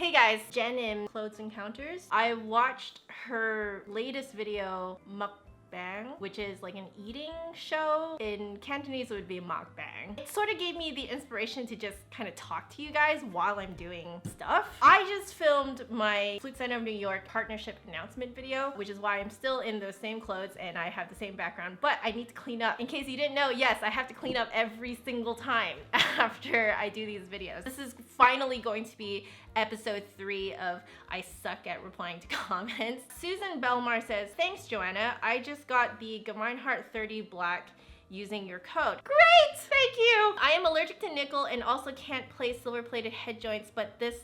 Hey guys, Jen in Clothes Encounters. I watched her latest video, mukbang, which is like an eating show. In Cantonese, it would be mukbang. It sort of gave me the inspiration to just kind of talk to you guys while I'm doing stuff. I just filmed my Flute Center of New York partnership announcement video, which is why I'm still in those same clothes and I have the same background, but I need to clean up. In case you didn't know, yes, I have to clean up every single time after I do these videos. This is finally going to be episode 3 of I suck at replying to comments. Susan Belmar says, thanks Joanna, I just got the Gemeinhart 30 black using your code. Great, thank you. I am allergic to nickel and also can't play silver plated head joints, but this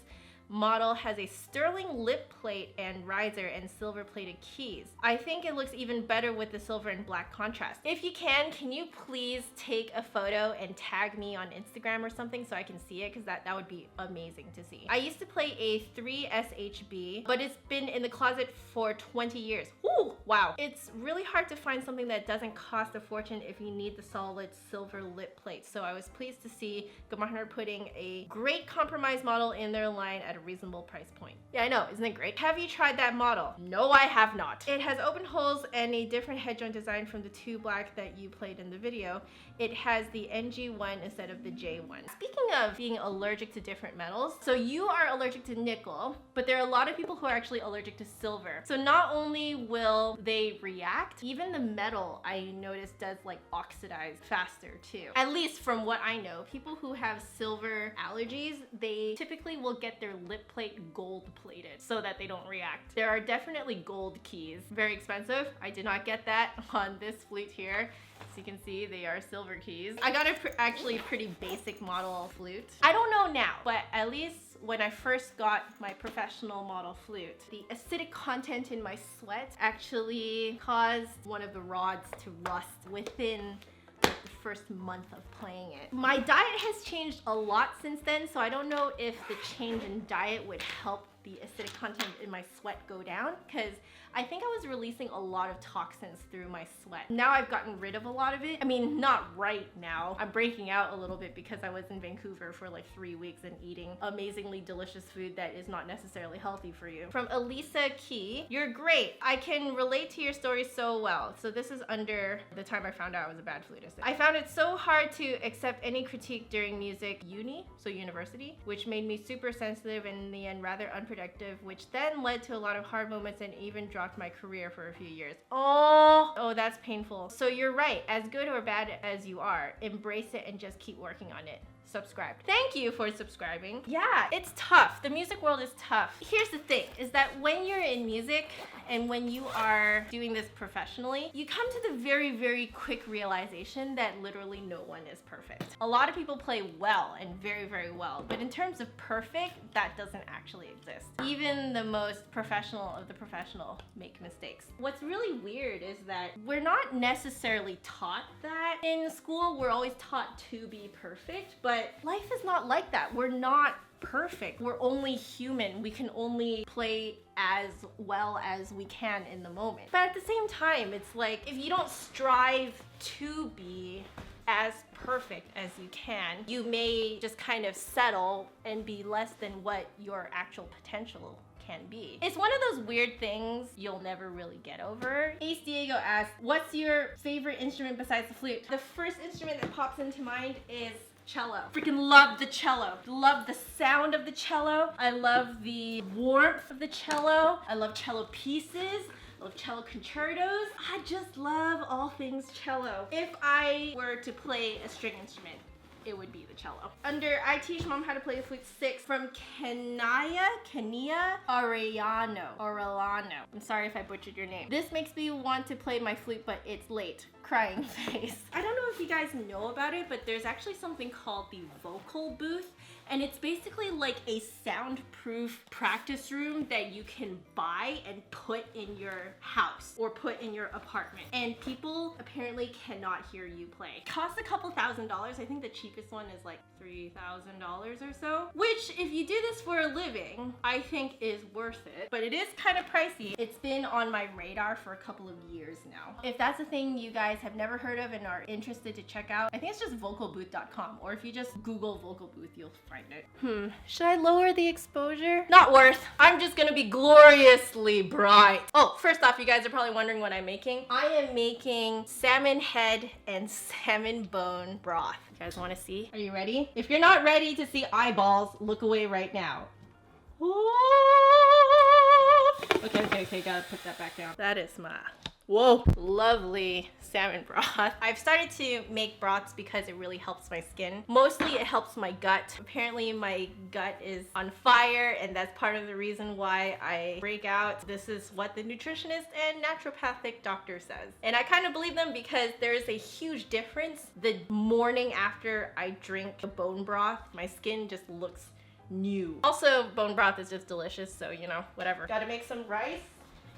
model has a sterling lip plate and riser and silver plated keys. I think it looks even better with the silver and black contrast. If you can you please take a photo and tag me on Instagram or something so I can see it, because that would be amazing to see. I used to play a 3 SHB, but it's been in the closet for 20 years. Ooh, wow. It's really hard to find something that doesn't cost a fortune if you need the solid silver lip plate. So I was pleased to see Gemeinhart putting a great compromise model in their line at a reasonable price point. Yeah, I know, isn't it great? Have you tried that model? No, I have not. It has open holes and a different head joint design from the 2 black that you played in the video. It has the NG1 instead of the J1. Speaking of being allergic to different metals, so you are allergic to nickel, but there are a lot of people who are actually allergic to silver. So not only will they react, even the metal I noticed does like oxidize faster too. At least from what I know, people who have silver allergies, they typically will get their lip plate gold plated so that they don't react. There are definitely gold keys. Very expensive. I did not get that on this flute here. As you can see, they are silver keys. I got actually pretty basic model flute. I don't know now, but at least when I first got my professional model flute, the acidic content in my sweat actually caused one of the rods to rust within the first month of playing it. My diet has changed a lot since then, so I don't know if the change in diet would help the acidic content in my sweat go down, because I think I was releasing a lot of toxins through my sweat. Now I've gotten rid of a lot of it. I mean, not right now. I'm breaking out a little bit because I was in Vancouver for like 3 weeks and eating amazingly delicious food that is not necessarily healthy for you. From Elisa Key, you're great. I can relate to your story so well. So this is under the time I found out I was a bad flutist. I found it so hard to accept any critique during music university, which made me super sensitive and in the end rather unproductive, which then led to a lot of hard moments and even dropped my career for a few years. Oh, that's painful. So you're right. As good or bad as you are, embrace it and just keep working on it. Subscribe. Thank you for subscribing. Yeah, it's tough. The music world is tough. Here's the thing, is that when you're in music and when you are doing this professionally, you come to the very, very quick realization that literally no one is perfect. A lot of people play well and very, very well, but in terms of perfect, that doesn't actually exist. Even the most professional of the professional make mistakes. What's really weird is that we're not necessarily taught that. In school, we're always taught to be perfect, but life is not like that. We're not perfect. We're only human. We can only play as well as we can in the moment. But at the same time, it's like if you don't strive to be as perfect as you can, you may just kind of settle and be less than what your actual potential can be. It's one of those weird things you'll never really get over. Ace Diego asks, what's your favorite instrument besides the flute? The first instrument that pops into mind is cello. Freaking love the cello. Love the sound of the cello. I love the warmth of the cello. I love cello pieces. I love cello concertos. I just love all things cello. If I were to play a string instrument, it would be the cello. Under I teach mom how to play the flute 6 from Kenia Arellano. I'm sorry if I butchered your name. This makes me want to play my flute, but it's late. Crying face. I don't know if you guys know about it, but there's actually something called the vocal booth, and it's basically like a soundproof practice room that you can buy and put in your house or put in your apartment, and people apparently cannot hear you play. It costs a couple $1,000s. I think the cheapest one is like $3,000 or so, which if you do this for a living, I think is worth it, but it is kind of pricey. It's been on my radar for a couple of years now. If that's a thing you guys have never heard of and are interested to check out, I think it's just vocalbooth.com, or if you just Google vocal booth, you'll find find it. Should I lower the exposure? Not worth. I'm just gonna be gloriously bright. Oh, first off, you guys are probably wondering what I'm making. I am making salmon head and salmon bone broth. You guys wanna see? Are you ready? If you're not ready to see eyeballs, look away right now. Okay, gotta put that back down. That is my, whoa, lovely salmon broth. I've started to make broths because it really helps my skin. Mostly it helps my gut. Apparently my gut is on fire, and that's part of the reason why I break out. This is what the nutritionist and naturopathic doctor says. And I kind of believe them because there's a huge difference. The morning after I drink the bone broth, my skin just looks new. Also, bone broth is just delicious, so you know, whatever. Gotta make some rice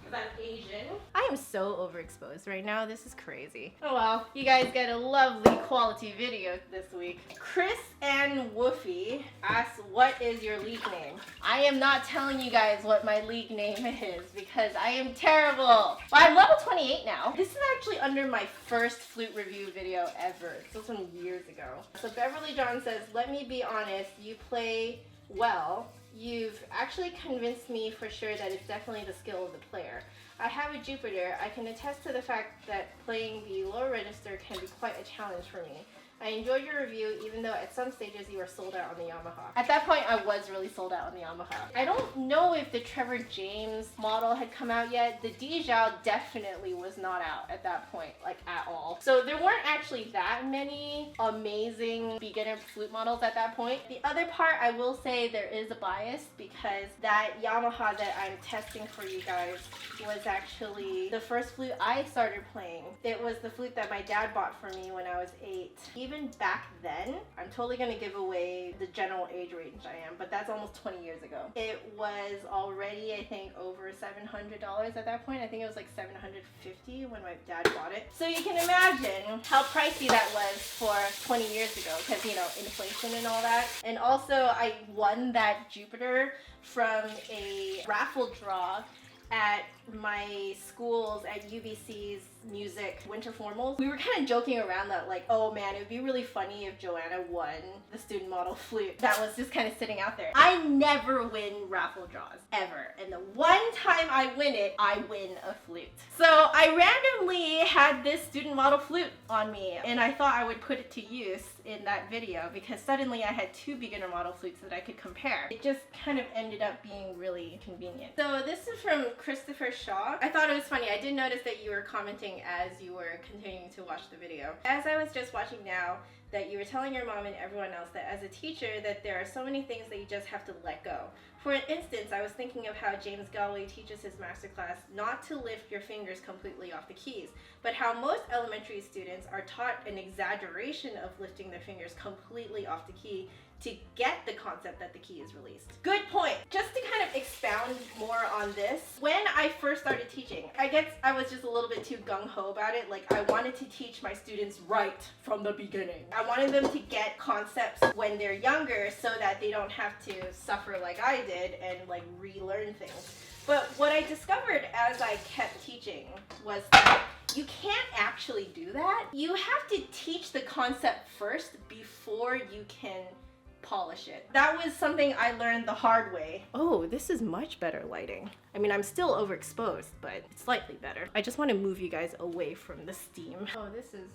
because I'm Asian. I am so overexposed right now. This is crazy. Oh well, you guys get a lovely quality video this week. Chris and Woofy asked, what is your league name? I am not telling you guys what my league name is because I am terrible. But I'm level 28 now. This is actually under my first flute review video ever. This was from years ago. So Beverly John says, let me be honest, you play well. You've actually convinced me for sure that it's definitely the skill of the player. I have a Jupiter. I can attest to the fact that playing the lower register can be quite a challenge for me. I enjoyed your review, even though at some stages you were sold out on the Yamaha. At that point, I was really sold out on the Yamaha. I don't know if the Trevor James model had come out yet. The Dijou definitely was not out at that point, like at all. So there weren't actually that many amazing beginner flute models at that point. The other part, I will say there is a bias because that Yamaha that I'm testing for you guys was actually the first flute I started playing. It was the flute that my dad bought for me when I was 8. Even back then, I'm totally gonna give away the general age range I am, but that's almost 20 years ago. It was already, I think, over $700 at that point. I think it was like $750 when my dad bought it. So you can imagine how pricey that was for 20 years ago, because, you know, inflation and all that. And also, I won that Jupiter from a raffle draw at my school's, at UBC's music winter formals. We were kind of joking around that, like, oh man, it would be really funny if Joanna won the student model flute. That was just kind of sitting out there. I never win raffle draws, ever. And the one time I win it, I win a flute. So I randomly had this student model flute on me, and I thought I would put it to use in that video because suddenly I had 2 beginner model flutes that I could compare. It just kind of ended up being really convenient. So this is from Christopher Shaw. I thought it was funny. I did notice that you were commenting as you were continuing to watch the video. As I was just watching now, that you were telling your mom and everyone else that as a teacher that there are so many things that you just have to let go. For instance, I was thinking of how James Galway teaches his masterclass not to lift your fingers completely off the keys, but how most elementary students are taught an exaggeration of lifting their fingers completely off the key to get the concept that the key is released. Good point. Just to kind of expound more on this, when I first started teaching, I guess I was just a little bit too gung-ho about it. Like, I wanted to teach my students right from the beginning. I wanted them to get concepts when they're younger so that they don't have to suffer like I did and like relearn things. But what I discovered as I kept teaching was that you can't actually do that. You have to teach the concept first before you can polish it. That was something I learned the hard way. Oh, this is much better lighting. I mean, I'm still overexposed, but it's slightly better. I just want to move you guys away from the steam. Oh, this is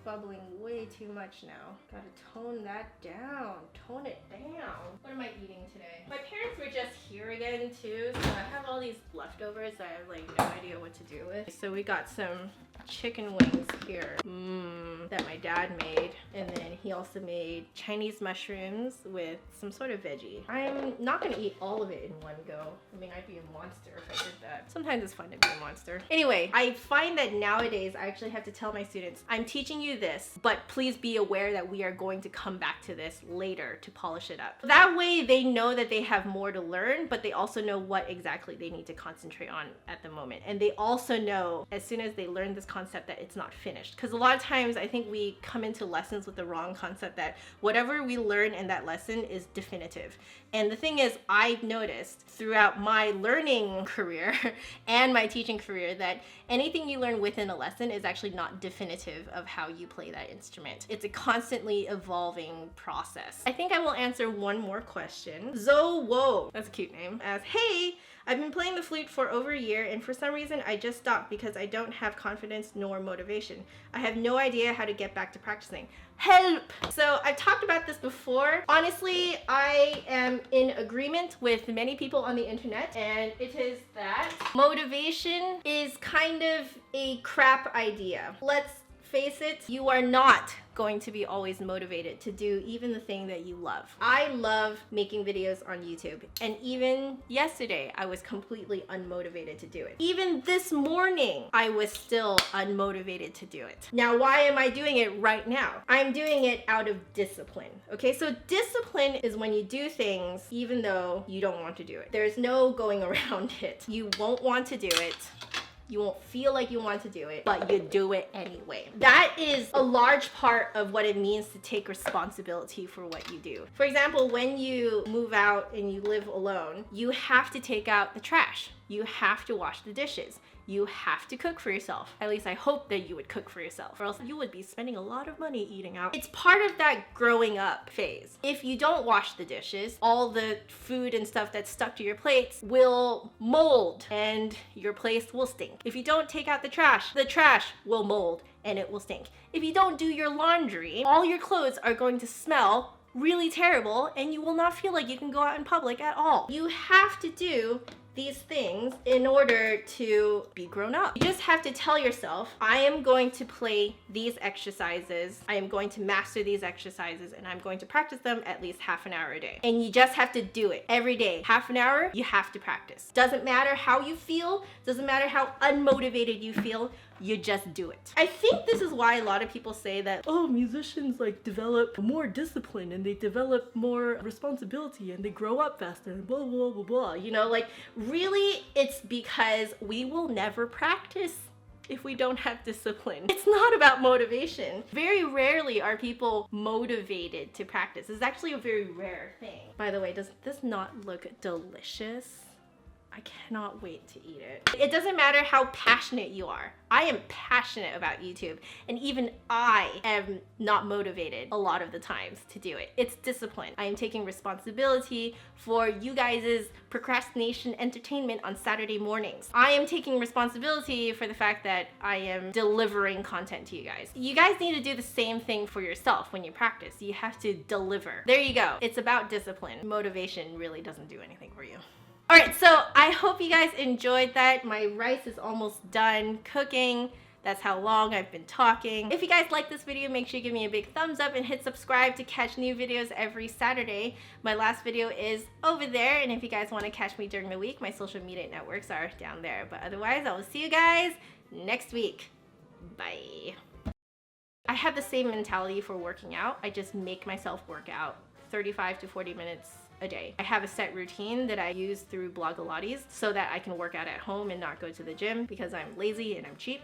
bubbling way too much now. Gotta tone that down. Tone it down. What am I eating today? My parents were just here again too, so I have all these leftovers that I have like no idea what to do with. So we got some chicken wings here that my dad made, and then he also made Chinese mushrooms with some sort of veggie. I'm not gonna eat all of it in one go. I mean, I'd be a monster if I did that. Sometimes it's fun to be a monster. Anyway, I find that nowadays I actually have to tell my students, I'm teaching you this, but please be aware that we are going to come back to this later to polish it up. That way they know that they have more to learn, but they also know what exactly they need to concentrate on at the moment. And they also know as soon as they learn this concept that it's not finished. Because a lot of times I think we come into lessons with the wrong concept that whatever we learn in that lesson is definitive. And the thing is, I've noticed throughout my learning career and my teaching career that anything you learn within a lesson is actually not definitive of how you play that instrument. It's a constantly evolving process. I think I will answer one more question. Zowo, that's a cute name, asks, hey, I've been playing the flute for over a year and for some reason I just stopped because I don't have confidence nor motivation. I have no idea how to get back to practicing. Help! So I've talked about this before. Honestly, I am in agreement with many people on the internet, and it is that motivation is kind of a crap idea. Let's face it, you are not going to be always motivated to do even the thing that you love. I love making videos on YouTube, and even yesterday I was completely unmotivated to do it. Even this morning I was still unmotivated to do it. Now, why am I doing it right now? I'm doing it out of discipline. Okay, so discipline is when you do things even though you don't want to do it. There's no going around it. You won't want to do it. You won't feel like you want to do it, but you do it anyway. That is a large part of what it means to take responsibility for what you do. For example, when you move out and you live alone, you have to take out the trash. You have to wash the dishes. You have to cook for yourself. At least I hope that you would cook for yourself, or else you would be spending a lot of money eating out. It's part of that growing up phase. If you don't wash the dishes, all the food and stuff that's stuck to your plates will mold and your place will stink. If you don't take out the trash will mold and it will stink. If you don't do your laundry, all your clothes are going to smell really terrible and you will not feel like you can go out in public at all. You have to do these things in order to be grown up. You just have to tell yourself, I am going to play these exercises, I am going to master these exercises, and I'm going to practice them at least half an hour a day. And you just have to do it every day. Half an hour, you have to practice. Doesn't matter how you feel, doesn't matter how unmotivated you feel, you just do it. I think this is why a lot of people say that, oh, musicians like develop more discipline and they develop more responsibility and they grow up faster and blah, blah, blah, blah. You know, like really it's because we will never practice if we don't have discipline. It's not about motivation. Very rarely are people motivated to practice. It's actually a very rare thing. By the way, does this not look delicious? I cannot wait to eat it. It doesn't matter how passionate you are. I am passionate about YouTube, and even I am not motivated a lot of the times to do it. It's discipline. I am taking responsibility for you guys' procrastination entertainment on Saturday mornings. I am taking responsibility for the fact that I am delivering content to you guys. You guys need to do the same thing for yourself when you practice. You have to deliver. There you go. It's about discipline. Motivation really doesn't do anything for you. Alright, so I hope you guys enjoyed that. My rice is almost done cooking. That's how long I've been talking. If you guys like this video, make sure you give me a big thumbs up and hit subscribe to catch new videos every Saturday. My last video is over there, and if you guys want to catch me during the week, my social media networks are down there. But otherwise, I will see you guys next week. Bye. I have the same mentality for working out. I just make myself work out 35 to 40 minutes a day. I have a set routine that I use through Blogilates so that I can work out at home and not go to the gym because I'm lazy and I'm cheap.